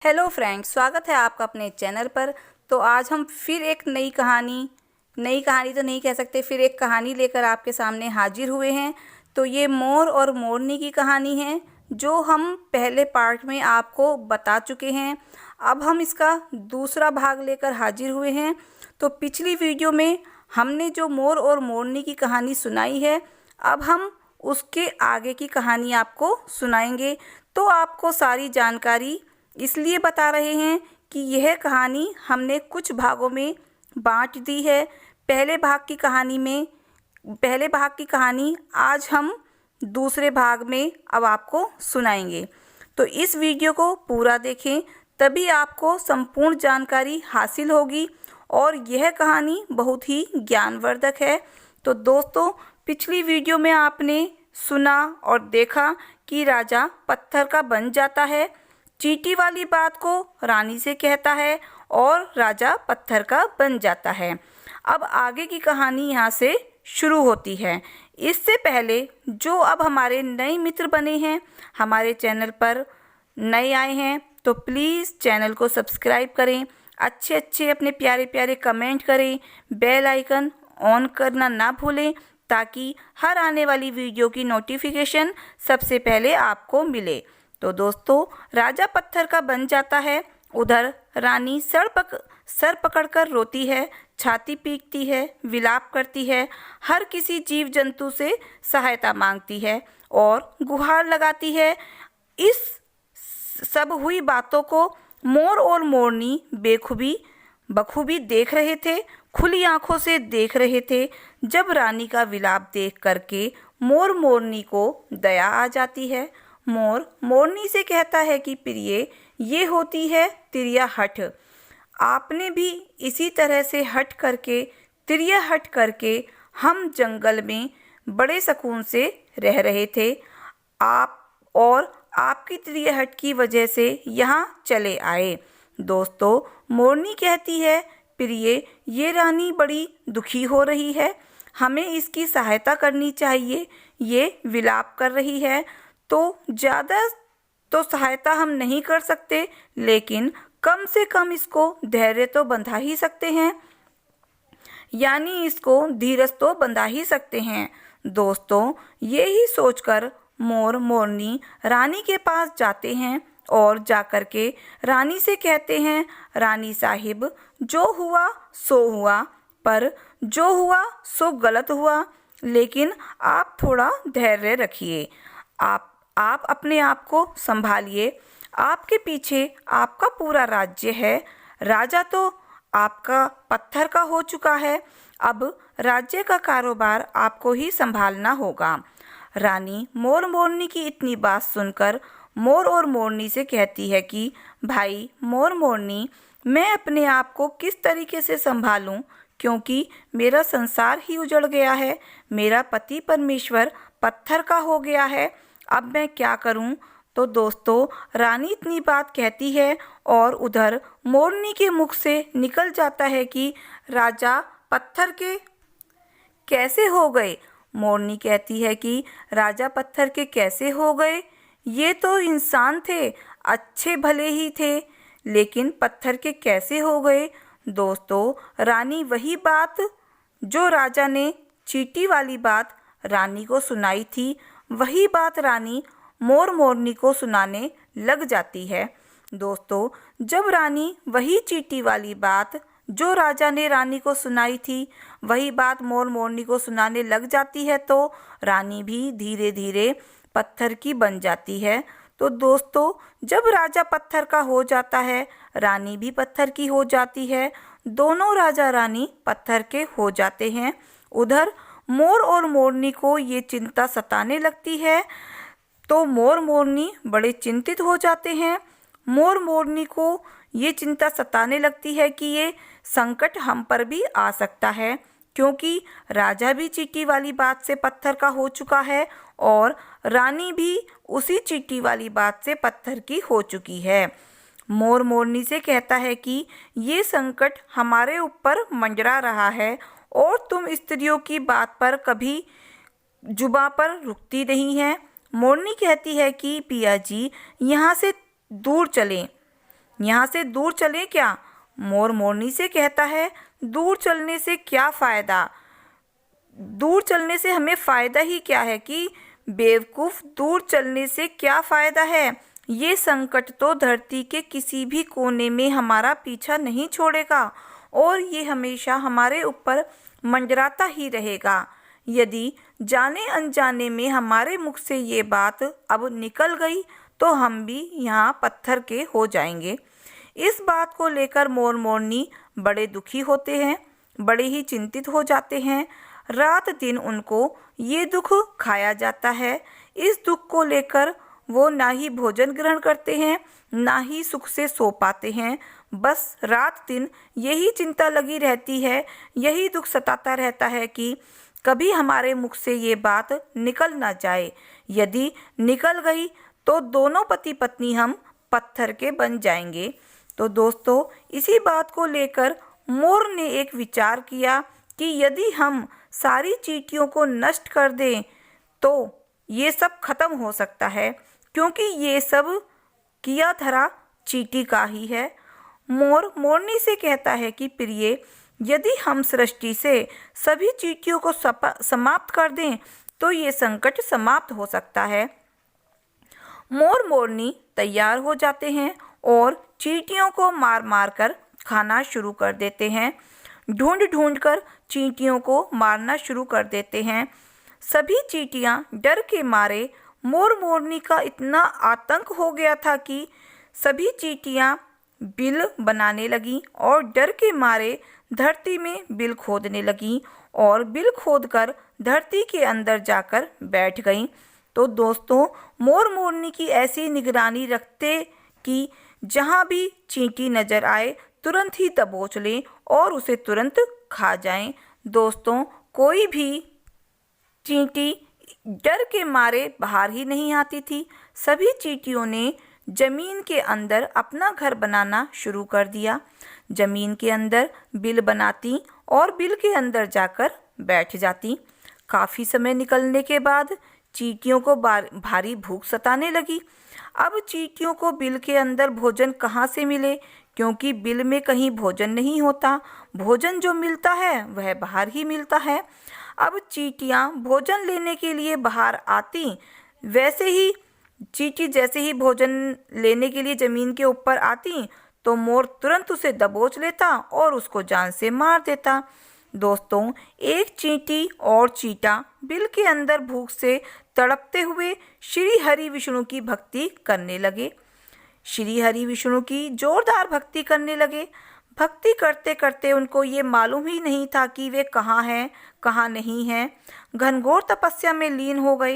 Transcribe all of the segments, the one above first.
Hello friends, स्वागत है आपका अपने चैनल पर। तो आज हम फिर एक नई कहानी तो नहीं कह सकते, फिर एक कहानी लेकर आपके सामने हाजिर हुए हैं। तो ये मोर और मोरनी की कहानी है जो हम पहले पार्ट में आपको बता चुके हैं। अब हम इसका दूसरा भाग लेकर हाजिर हुए हैं। तो पिछली वीडियो में हमने जो मोर और मोरनी की कहानी सुनाई है, अब हम उसके आगे की कहानी आपको सुनाएंगे। तो आपको सारी जानकारी इसलिए बता रहे हैं कि यह कहानी हमने कुछ भागों में बांट दी है। पहले भाग की कहानी आज हम दूसरे भाग में अब आपको सुनाएंगे। तो इस वीडियो को पूरा देखें, तभी आपको संपूर्ण जानकारी हासिल होगी और यह कहानी बहुत ही ज्ञानवर्धक है। तो दोस्तों, पिछली वीडियो में आपने सुना और देखा कि राजा पत्थर का बन जाता है, चींटी वाली बात को रानी से कहता है और राजा पत्थर का बन जाता है। अब आगे की कहानी यहाँ से शुरू होती है। इससे पहले जो अब हमारे नए मित्र बने हैं, हमारे चैनल पर नए आए हैं, तो प्लीज़ चैनल को सब्सक्राइब करें, अच्छे अच्छे अपने प्यारे प्यारे कमेंट करें, बेल आइकन ऑन करना ना भूलें ताकि हर आने वाली वीडियो की नोटिफिकेशन सबसे पहले आपको मिले। तो दोस्तों, राजा पत्थर का बन जाता है। उधर रानी सर पकड़कर रोती है, छाती पीटती है, विलाप करती है, हर किसी जीव जंतु से सहायता मांगती है और गुहार लगाती है। इस सब हुई बातों को मोर और मोरनी बखूबी देख रहे थे, खुली आंखों से देख रहे थे। जब रानी का विलाप देख करके मोर मोरनी को दया आ जाती है। मोर मोरनी से कहता है कि प्रिय, ये होती है तिरिया हट। आपने भी इसी तरह से तिरिया हट करके हम जंगल में बड़े सुकून से रह रहे थे। आप और आपकी तिरिया हट की वजह से यहाँ चले आए। दोस्तों, मोरनी कहती है, प्रिय, ये रानी बड़ी दुखी हो रही है, हमें इसकी सहायता करनी चाहिए। ये विलाप कर रही है, तो ज़्यादा तो सहायता हम नहीं कर सकते, लेकिन कम से कम इसको धैर्य तो बंधा ही सकते हैं, यानी इसको धीरज तो बंधा ही सकते हैं। दोस्तों, यही सोचकर मोर मोरनी रानी के पास जाते हैं और जाकर के रानी से कहते हैं, रानी साहिब, जो हुआ सो हुआ, पर जो हुआ सो गलत हुआ, लेकिन आप थोड़ा धैर्य रखिए। आप अपने आप को संभालिए। आपके पीछे आपका पूरा राज्य है। राजा तो आपका पत्थर का हो चुका है, अब राज्य का कारोबार आपको ही संभालना होगा। रानी मोर मोरनी की इतनी बात सुनकर मोर और मोरनी से कहती है कि भाई मोर मोरनी, मैं अपने आप को किस तरीके से संभालूं, क्योंकि मेरा संसार ही उजड़ गया है, मेरा पति परमेश्वर पत्थर का हो गया है, अब मैं क्या करूं। तो दोस्तों, रानी इतनी बात कहती है और उधर मोरनी के मुख से निकल जाता है कि राजा पत्थर के कैसे हो गए। मोरनी कहती है कि राजा पत्थर के कैसे हो गए, ये तो इंसान थे, अच्छे भले ही थे, लेकिन पत्थर के कैसे हो गए। दोस्तों, रानी वही बात जो राजा ने चींटी वाली बात रानी को सुनाई थी, वही बात रानी मोर मोरनी को सुनाने लग जाती है। दोस्तों, जब रानी वही चींटी वाली बात जो राजा ने रानी को सुनाई थी, वही बात मोर मोरनी को सुनाने लग जाती है, तो रानी भी धीरे धीरे पत्थर की बन जाती है। तो दोस्तों, जब राजा पत्थर का हो जाता है, रानी भी पत्थर की हो जाती है, दोनों राजा रानी पत्थर के हो जाते हैं। उधर मोर और मोरनी को ये चिंता सताने लगती है, तो मोर मोरनी बड़े चिंतित हो जाते हैं। मोर मोरनी को ये चिंता सताने लगती है कि ये संकट हम पर भी आ सकता है, क्योंकि राजा भी चींटी वाली बात से पत्थर का हो चुका है और रानी भी उसी चींटी वाली बात से पत्थर की हो चुकी है। मोर मोरनी से कहता है कि ये संकट हमारे ऊपर मंडरा रहा है और तुम स्त्रियों की बात पर कभी जुबां पर रुकती नहीं है। मोरनी कहती है कि पिया जी, यहाँ से दूर चलें, यहाँ से दूर चलें क्या? मोर मोरनी से कहता है, दूर चलने से क्या फ़ायदा? दूर चलने से हमें फ़ायदा ही क्या है कि बेवकूफ़, दूर चलने से क्या फ़ायदा है? ये संकट तो धरती के किसी भी कोने में हमारा पीछा नहीं छोड़ेगा और ये हमेशा हमारे ऊपर मंडराता ही रहेगा। यदि जाने अनजाने में हमारे मुख से ये बात अब निकल गई तो हम भी यहाँ पत्थर के हो जाएंगे। इस बात को लेकर मोर मोरनी बड़े दुखी होते हैं, बड़े ही चिंतित हो जाते हैं। रात दिन उनको ये दुख खाया जाता है। इस दुख को लेकर वो ना ही भोजन ग्रहण करते हैं, ना ही सुख से सो पाते हैं। बस रात दिन यही चिंता लगी रहती है, यही दुख सताता रहता है कि कभी हमारे मुख से ये बात निकल ना जाए। यदि निकल गई तो दोनों पति पत्नी हम पत्थर के बन जाएंगे। तो दोस्तों, इसी बात को लेकर मोर ने एक विचार किया कि यदि हम सारी चींटियों को नष्ट कर दें तो ये सब खत्म हो सकता है, क्योंकि ये सब किया धरा चींटी का ही है। मोर मोरनी से कहता है कि प्रिय, यदि हम सृष्टि से सभी चींटियों को समाप्त कर दें तो ये संकट समाप्त हो सकता है। मोर मोरनी तैयार हो जाते हैं और चींटियों को मार मार कर खाना शुरू कर देते हैं। ढूंढ ढूंढ कर चींटियों को मारना शुरू कर देते हैं। सभी चींटियां डर के मारे, मोर मोरनी का इतना आतंक हो गया था कि सभी चींटियां बिल बनाने लगीं और डर के मारे धरती में बिल खोदने लगीं और बिल खोदकर धरती के अंदर जाकर बैठ गईं। तो दोस्तों, मोर मोरनी की ऐसी निगरानी रखते कि जहाँ भी चींटी नज़र आए तुरंत ही दबोच लें और उसे तुरंत खा जाएं। दोस्तों, कोई भी चींटी डर के मारे बाहर ही नहीं आती थी। सभी चींटियों ने जमीन के अंदर अपना घर बनाना शुरू कर दिया। जमीन के अंदर बिल बनाती और बिल के अंदर जाकर बैठ जाती। काफ़ी समय निकलने के बाद चींटियों को भारी भूख सताने लगी। अब चींटियों को बिल के अंदर भोजन कहाँ से मिले, क्योंकि बिल में कहीं भोजन नहीं होता। भोजन जो मिलता है वह बाहर ही मिलता है। अब चींटियाँ भोजन लेने के लिए बाहर आती, वैसे ही चींटी जैसे ही भोजन लेने के लिए ज़मीन के ऊपर आती तो मोर तुरंत उसे दबोच लेता और उसको जान से मार देता। दोस्तों, एक चींटी और चींटा बिल के अंदर भूख से तड़पते हुए श्री हरि विष्णु की भक्ति करने लगे। श्री हरि विष्णु की जोरदार भक्ति करने लगे। भक्ति करते करते उनको ये मालूम ही नहीं था कि वे कहाँ हैं, कहाँ नहीं हैं। घनघोर तपस्या में लीन हो गए।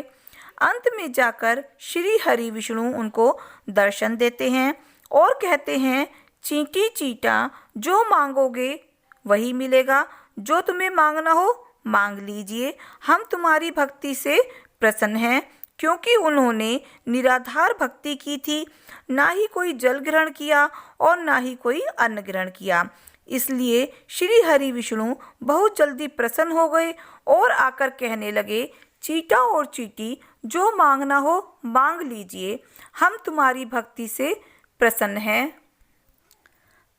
अंत में जाकर श्री हरि विष्णु उनको दर्शन देते हैं और कहते हैं, चींटी चींटा, जो मांगोगे वही मिलेगा। जो तुम्हें मांगना हो मांग लीजिए। हम तुम्हारी भक्ति से प्रसन्न हैं, क्योंकि उन्होंने निराधार भक्ति की थी। ना ही कोई जल ग्रहण किया और ना ही कोई अन्न ग्रहण किया। इसलिए श्री हरि विष्णु बहुत जल्दी प्रसन्न हो गए और आकर कहने लगे, चींटा और चींटी, जो मांगना हो मांग लीजिए। हम तुम्हारी भक्ति से प्रसन्न हैं।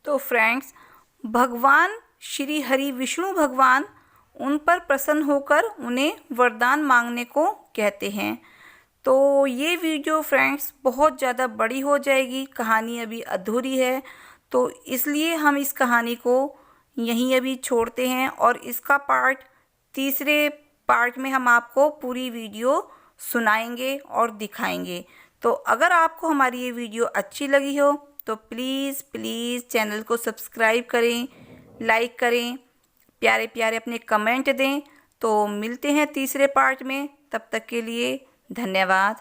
तो फ्रेंड्स, भगवान श्री हरि विष्णु भगवान उन पर प्रसन्न होकर उन्हें वरदान मांगने को कहते हैं। तो ये वीडियो फ्रेंड्स बहुत ज़्यादा बड़ी हो जाएगी, कहानी अभी अधूरी है, तो इसलिए हम इस कहानी को यहीं अभी छोड़ते हैं और इसका तीसरे पार्ट में हम आपको पूरी वीडियो सुनाएंगे और दिखाएंगे। तो अगर आपको हमारी ये वीडियो अच्छी लगी हो तो प्लीज़ चैनल को सब्सक्राइब करें, लाइक करें, प्यारे प्यारे अपने कमेंट दें। तो मिलते हैं तीसरे पार्ट में, तब तक के लिए धन्यवाद।